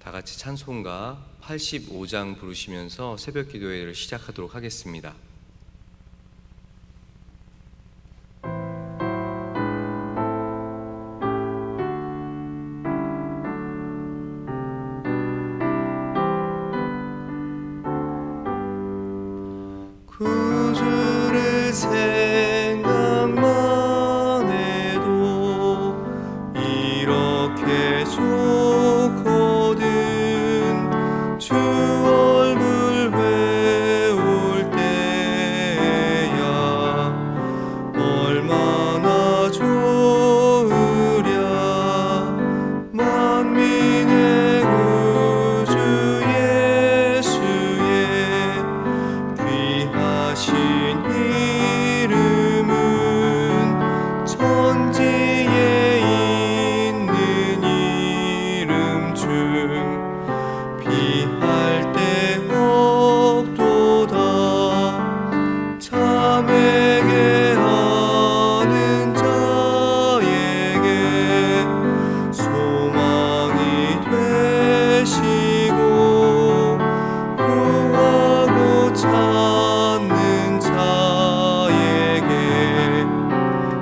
다 같이 찬송가 85장 부르시면서 새벽 기도회를 시작하도록 하겠습니다. 구주를 생각만 해도 이렇게 좋거든. 주 얼굴 외울 때야 얼마나 좋으랴. 만민의 구주 예수의 귀하신 이름은 천지에 있는 이름 중 비할 데 없도다. 참에게 하는 자에게 소망이 되시고 구하고 찾는 자에게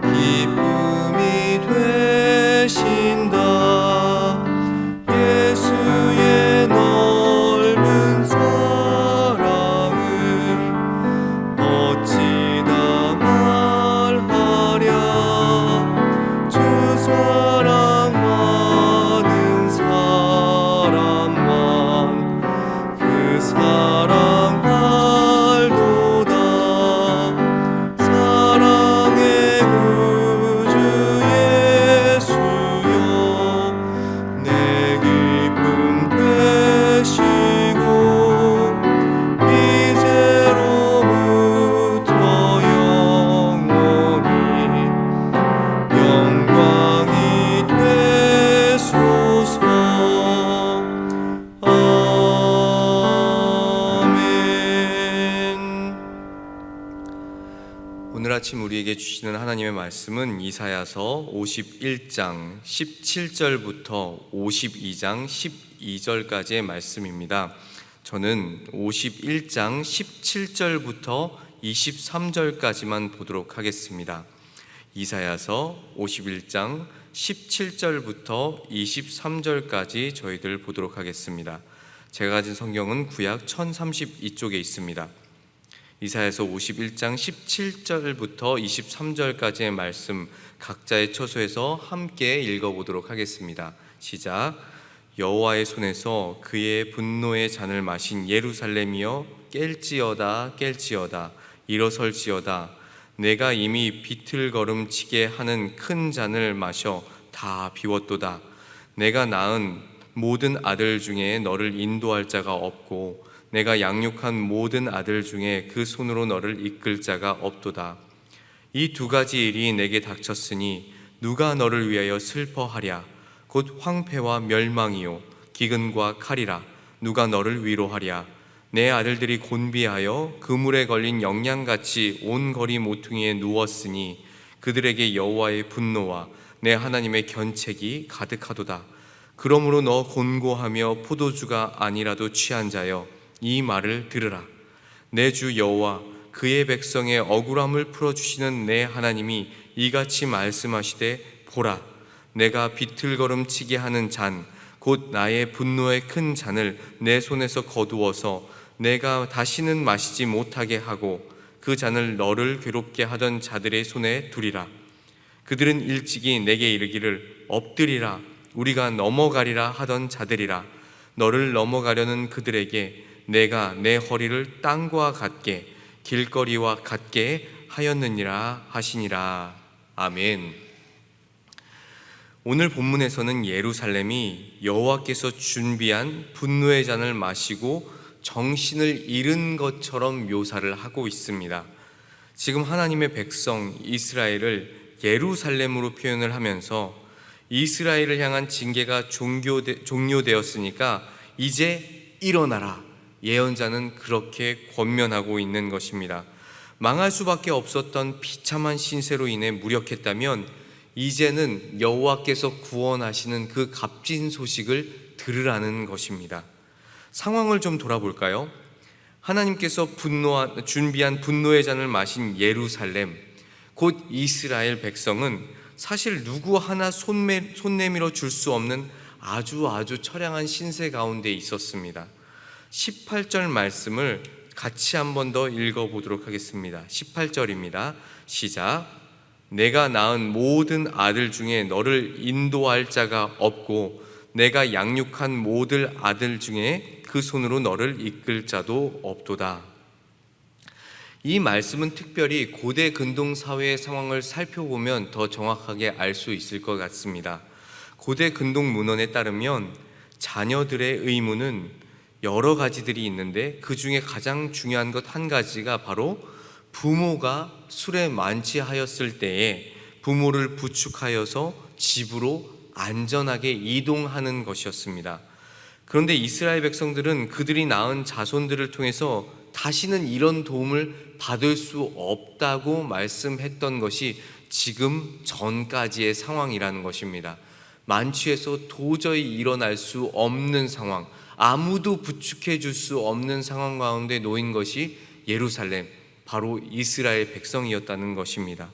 기쁨이 되신다. 예수의 넓은 사랑을 어찌다 말하랴. 주 사랑 받은 사람만 그 사랑 알도다. 사랑의 구주 예수여 내 기쁨 되시고 이제로부터 영원히 영광이 되소서. 아멘. 오늘 아침 우리에게 주시는 하나님의 말씀은 이사야서 51장 17절부터 52장 12절까지의 말씀입니다. 저는 51장 17절부터 23절까지만 보도록 하겠습니다. 이사야서 51장 17절부터 23절까지 저희들 보도록 하겠습니다. 제가 가진 성경은 구약 1032쪽에 있습니다. 이사야서 51장 17절부터 23절까지의 말씀 각자의 처소에서 함께 읽어보도록 하겠습니다. 시작. 여호와의 손에서 그의 분노의 잔을 마신 예루살렘이여 깰지어다 깰지어다 일어설지어다. 내가 이미 비틀걸음치게 하는 큰 잔을 마셔 다 비웠도다. 내가 낳은 모든 아들 중에 너를 인도할 자가 없고 내가 양육한 모든 아들 중에 그 손으로 너를 이끌 자가 없도다. 이 두 가지 일이 내게 닥쳤으니 누가 너를 위하여 슬퍼하랴. 곧 황폐와 멸망이요 기근과 칼이라. 누가 너를 위로하랴. 내 아들들이 곤비하여 그물에 걸린 영양같이 온 거리 모퉁이에 누웠으니 그들에게 여호와의 분노와 내 하나님의 견책이 가득하도다. 그러므로 너 곤고하며 포도주가 아니라도 취한 자여 이 말을 들으라. 내 주 여호와 그의 백성의 억울함을 풀어주시는 내 하나님이 이같이 말씀하시되 보라, 내가 비틀걸음치게 하는 잔 곧 나의 분노의 큰 잔을 내 손에서 거두어서 내가 다시는 마시지 못하게 하고 그 잔을 너를 괴롭게 하던 자들의 손에 두리라. 그들은 일찍이 내게 이르기를 엎드리라 우리가 넘어가리라 하던 자들이라. 너를 넘어가려는 그들에게 내가 내 허리를 땅과 같게 길거리와 같게 하였느니라 하시니라. 아멘. 오늘 본문에서는 예루살렘이 여호와께서 준비한 분노의 잔을 마시고 정신을 잃은 것처럼 묘사를 하고 있습니다. 지금 하나님의 백성 이스라엘을 예루살렘으로 표현을 하면서 이스라엘을 향한 징계가 종료되었으니까 이제 일어나라. 예언자는 그렇게 권면하고 있는 것입니다. 망할 수밖에 없었던 비참한 신세로 인해 무력했다면 이제는 여호와께서 구원하시는 그 값진 소식을 들으라는 것입니다. 상황을 좀 돌아볼까요? 하나님께서 준비한 분노의 잔을 마신 예루살렘, 곧 이스라엘 백성은 사실 누구 하나 손 내밀어 줄 수 없는 아주 처량한 신세 가운데 있었습니다. 18절 말씀을 같이 한 번 더 읽어보도록 하겠습니다. 18절입니다. 시작. 내가 낳은 모든 아들 중에 너를 인도할 자가 없고 내가 양육한 모든 아들 중에 그 손으로 너를 이끌 자도 없도다. 이 말씀은 특별히 고대 근동 사회의 상황을 살펴보면 더 정확하게 알 수 있을 것 같습니다. 고대 근동 문헌에 따르면 자녀들의 의무는 여러 가지들이 있는데 그 중에 가장 중요한 것 한 가지가 바로 부모가 술에 만취하였을 때에 부모를 부축하여서 집으로 안전하게 이동하는 것이었습니다. 그런데 이스라엘 백성들은 그들이 낳은 자손들을 통해서 다시는 이런 도움을 받을 수 없다고 말씀했던 것이 지금 전까지의 상황이라는 것입니다. 만취해서 도저히 일어날 수 없는 상황, 아무도 부축해 줄 수 없는 상황 가운데 놓인 것이 예루살렘, 바로 이스라엘 백성이었다는 것입니다.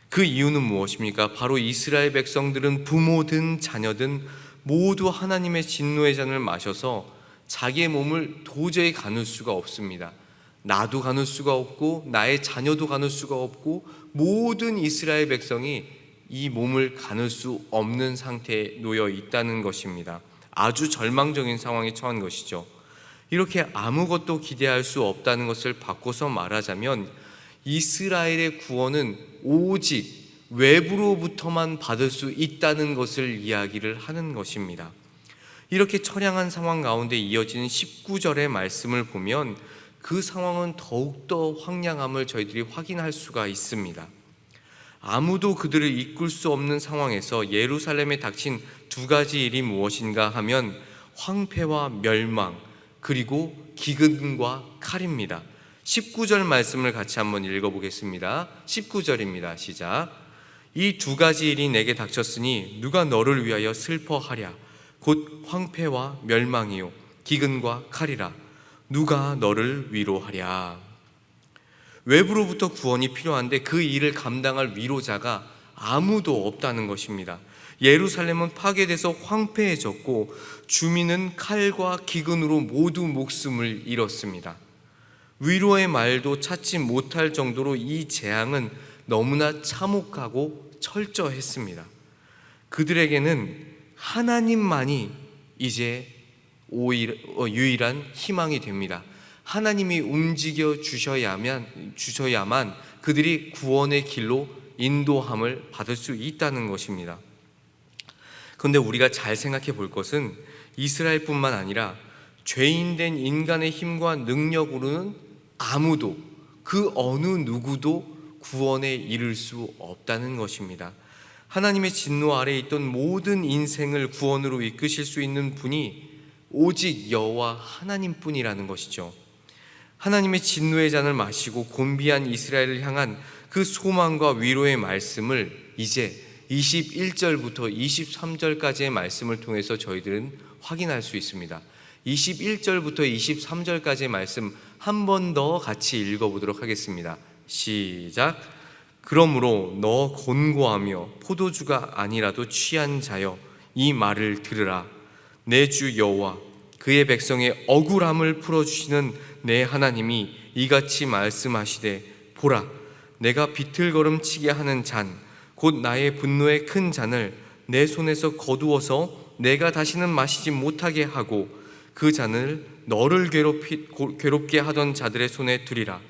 그 이유는 무엇입니까? 바로 이스라엘 백성들은 부모든 자녀든 모두 하나님의 진노의 잔을 마셔서 자기의 몸을 도저히 가눌 수가 없습니다. 나도 가눌 수가 없고 나의 자녀도 가눌 수가 없고 모든 이스라엘 백성이 이 몸을 가눌 수 없는 상태에 놓여 있다는 것입니다. 아주 절망적인 상황에 처한 것이죠. 이렇게 아무것도 기대할 수 없다는 것을 바꿔서 말하자면 이스라엘의 구원은 오직 외부로부터만 받을 수 있다는 것을 이야기를 하는 것입니다. 이렇게 처량한 상황 가운데 이어지는 19절의 말씀을 보면 그 상황은 더욱더 황량함을 저희들이 확인할 수가 있습니다. 아무도 그들을 이끌 수 없는 상황에서 예루살렘에 닥친 두 가지 일이 무엇인가 하면 황폐와 멸망, 그리고 기근과 칼입니다. 19절 말씀을 같이 한번 읽어보겠습니다. 19절입니다. 시작. 이 두 가지 일이 내게 닥쳤으니 누가 너를 위하여 슬퍼하랴. 곧 황폐와 멸망이요 기근과 칼이라. 누가 너를 위로하랴. 외부로부터 구원이 필요한데 그 일을 감당할 위로자가 아무도 없다는 것입니다. 예루살렘은 파괴돼서 황폐해졌고 주민은 칼과 기근으로 모두 목숨을 잃었습니다. 위로의 말도 찾지 못할 정도로 이 재앙은 너무나 참혹하고 철저했습니다. 그들에게는 하나님만이 이제 유일한 희망이 됩니다. 하나님이 움직여 주셔야만 그들이 구원의 길로 인도함을 받을 수 있다는 것입니다. 그런데 우리가 잘 생각해 볼 것은 이스라엘뿐만 아니라 죄인된 인간의 힘과 능력으로는 아무도, 그 어느 누구도 구원에 이를 수 없다는 것입니다. 하나님의 진노 아래에 있던 모든 인생을 구원으로 이끄실 수 있는 분이 오직 여호와 하나님뿐이라는 것이죠. 하나님의 진노의 잔을 마시고 곤비한 이스라엘을 향한 그 소망과 위로의 말씀을 이제 21절부터 23절까지의 말씀을 통해서 저희들은 확인할 수 있습니다. 21절부터 23절까지의 말씀 한 번 더 같이 읽어보도록 하겠습니다. 시작. 그러므로 너 곤고하며 포도주가 아니라도 취한 자여 이 말을 들으라. 내 주 여호와 그의 백성의 억울함을 풀어주시는 내 하나님이 이같이 말씀하시되 보라, 내가 비틀거름치게 하는 잔, 곧 나의 분노의 큰 잔을 내 손에서 거두어서 내가 다시는 마시지 못하게 하고 그 잔을 너를 괴롭게 하던 자들의 손에 두리라.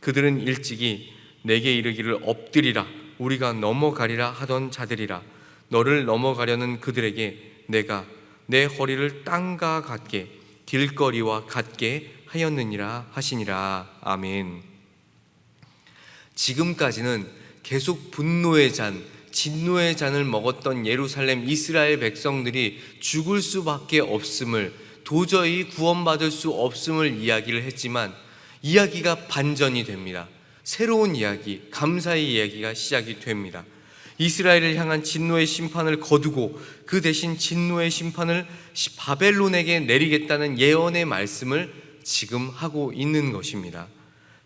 그들은 일찍이 내게 이르기를 엎드리라, 우리가 넘어가리라 하던 자들이라. 너를 넘어가려는 그들에게 내가 내 허리를 땅과 같게 길거리와 같게 하였느니라 하시니라. 아멘. 지금까지는 계속 분노의 잔, 진노의 잔을 먹었던 예루살렘 이스라엘 백성들이 죽을 수밖에 없음을, 도저히 구원받을 수 없음을 이야기를 했지만 이야기가 반전이 됩니다. 새로운 이야기, 감사의 이야기가 시작이 됩니다. 이스라엘을 향한 진노의 심판을 거두고 그 대신 진노의 심판을 바벨론에게 내리겠다는 예언의 말씀을 지금 하고 있는 것입니다.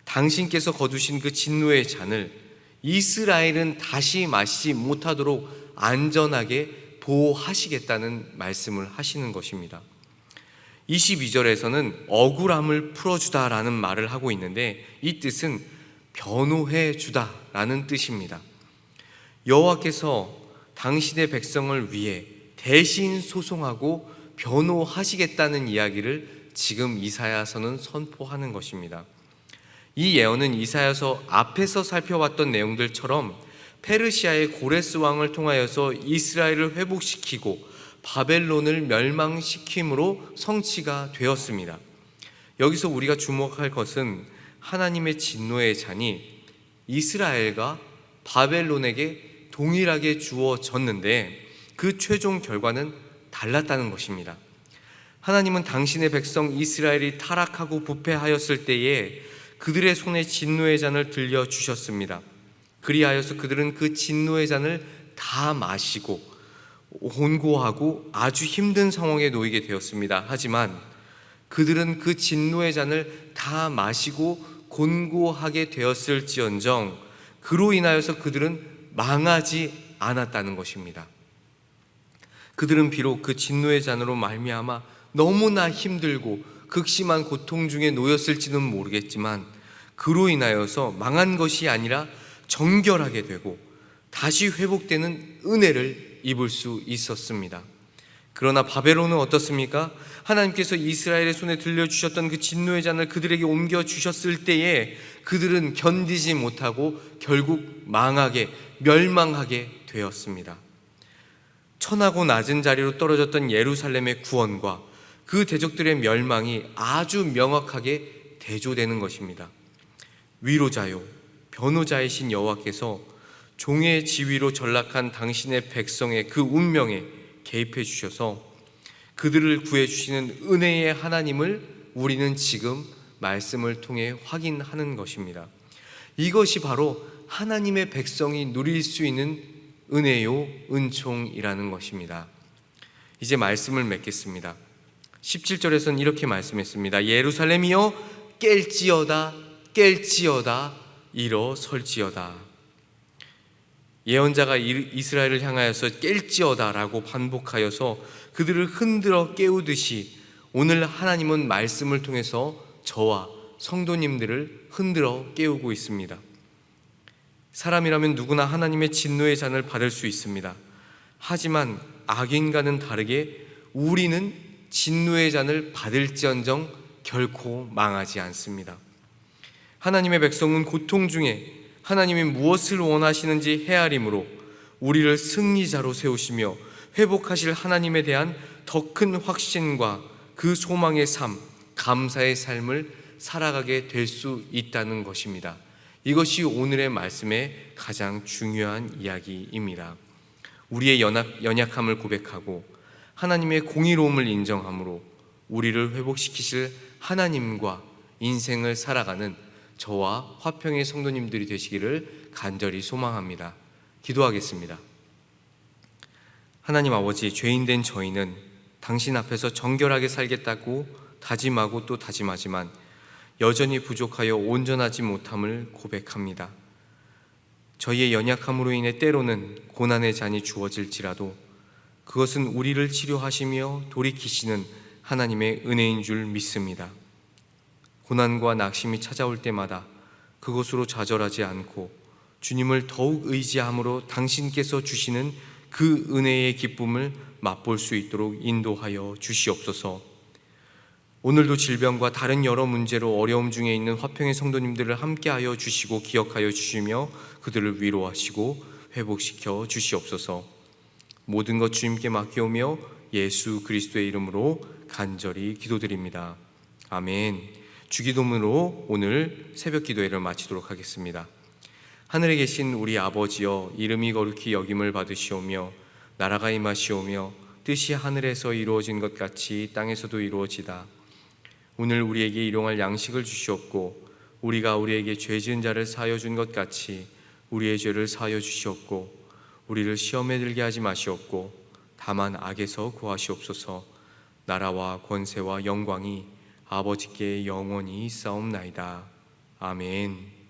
당신께서 거두신 그 진노의 잔을 이스라엘은 다시 마시지 못하도록 안전하게 보호하시겠다는 말씀을 하시는 것입니다. 22절에서는 억울함을 풀어주다라는 말을 하고 있는데 이 뜻은 변호해 주다라는 뜻입니다. 여호와께서 당신의 백성을 위해 대신 소송하고 변호하시겠다는 이야기를 지금 이사야서는 선포하는 것입니다. 이 예언은 이사야서 앞에서 살펴봤던 내용들처럼 페르시아의 고레스 왕을 통하여서 이스라엘을 회복시키고 바벨론을 멸망시킴으로 성취가 되었습니다. 여기서 우리가 주목할 것은 하나님의 진노의 잔이 이스라엘과 바벨론에게 동일하게 주어졌는데 그 최종 결과는 달랐다는 것입니다. 하나님은 당신의 백성 이스라엘이 타락하고 부패하였을 때에 그들의 손에 진노의 잔을 들려주셨습니다. 그리하여서 그들은 그 진노의 잔을 다 마시고 곤고하고 아주 힘든 상황에 놓이게 되었습니다. 하지만 그들은 그 진노의 잔을 다 마시고 곤고하게 되었을지언정 그로 인하여서 그들은 망하지 않았다는 것입니다. 그들은 비록 그 진노의 잔으로 말미암아 너무나 힘들고 극심한 고통 중에 놓였을지는 모르겠지만 그로 인하여서 망한 것이 아니라 정결하게 되고 다시 회복되는 은혜를 입을 수 있었습니다. 그러나 바벨론은 어떻습니까? 하나님께서 이스라엘의 손에 들려주셨던 그 진노의 잔을 그들에게 옮겨주셨을 때에 그들은 견디지 못하고 결국 망하게 멸망하게 되었습니다. 천하고 낮은 자리로 떨어졌던 예루살렘의 구원과 그 대적들의 멸망이 아주 명확하게 대조되는 것입니다. 위로자요 변호자이신 여호와께서 종의 지위로 전락한 당신의 백성의 그 운명에 개입해 주셔서 그들을 구해 주시는 은혜의 하나님을 우리는 지금 말씀을 통해 확인하는 것입니다. 이것이 바로 하나님의 백성이 누릴 수 있는 은혜요 은총이라는 것입니다. 이제 말씀을 맺겠습니다. 17절에서는 이렇게 말씀했습니다. 예루살렘이여 깰지어다 깰지어다 일어설지어다. 예언자가 이스라엘을 향하여서 깰지어다 라고 반복하여서 그들을 흔들어 깨우듯이 오늘 하나님은 말씀을 통해서 저와 성도님들을 흔들어 깨우고 있습니다. 사람이라면 누구나 하나님의 진노의 잔을 받을 수 있습니다. 하지만 악인과는 다르게 우리는 진노의 잔을 받을지언정 결코 망하지 않습니다. 하나님의 백성은 고통 중에 하나님이 무엇을 원하시는지 헤아림으로 우리를 승리자로 세우시며 회복하실 하나님에 대한 더 큰 확신과 그 소망의 삶, 감사의 삶을 살아가게 될 수 있다는 것입니다. 이것이 오늘의 말씀의 가장 중요한 이야기입니다. 우리의 연약함을 고백하고 하나님의 공의로움을 인정함으로 우리를 회복시키실 하나님과 인생을 살아가는 저와 화평의 성도님들이 되시기를 간절히 소망합니다. 기도하겠습니다. 하나님 아버지, 죄인된 저희는 당신 앞에서 정결하게 살겠다고 다짐하고 또 다짐하지만 여전히 부족하여 온전하지 못함을 고백합니다. 저희의 연약함으로 인해 때로는 고난의 잔이 주어질지라도 그것은 우리를 치료하시며 돌이키시는 하나님의 은혜인 줄 믿습니다. 고난과 낙심이 찾아올 때마다 그것으로 좌절하지 않고 주님을 더욱 의지함으로 당신께서 주시는 그 은혜의 기쁨을 맛볼 수 있도록 인도하여 주시옵소서. 오늘도 질병과 다른 여러 문제로 어려움 중에 있는 화평의 성도님들을 함께하여 주시고 기억하여 주시며 그들을 위로하시고 회복시켜 주시옵소서. 모든 것 주님께 맡겨오며 예수 그리스도의 이름으로 간절히 기도드립니다. 아멘. 주기도문으로 오늘 새벽 기도회를 마치도록 하겠습니다. 하늘에 계신 우리 아버지여, 이름이 거룩히 여김을 받으시오며 나라가 임하시오며 뜻이 하늘에서 이루어진 것 같이 땅에서도 이루어지다. 오늘 우리에게 일용할 양식을 주시옵고 우리가 우리에게 죄 지은 자를 사하여 준 것 같이 우리의 죄를 사하여 주시옵고 우리를 시험에 들게 하지 마시옵고 다만 악에서 구하시옵소서. 나라와 권세와 영광이 아버지께 영원히 있사옵나이다. 아멘.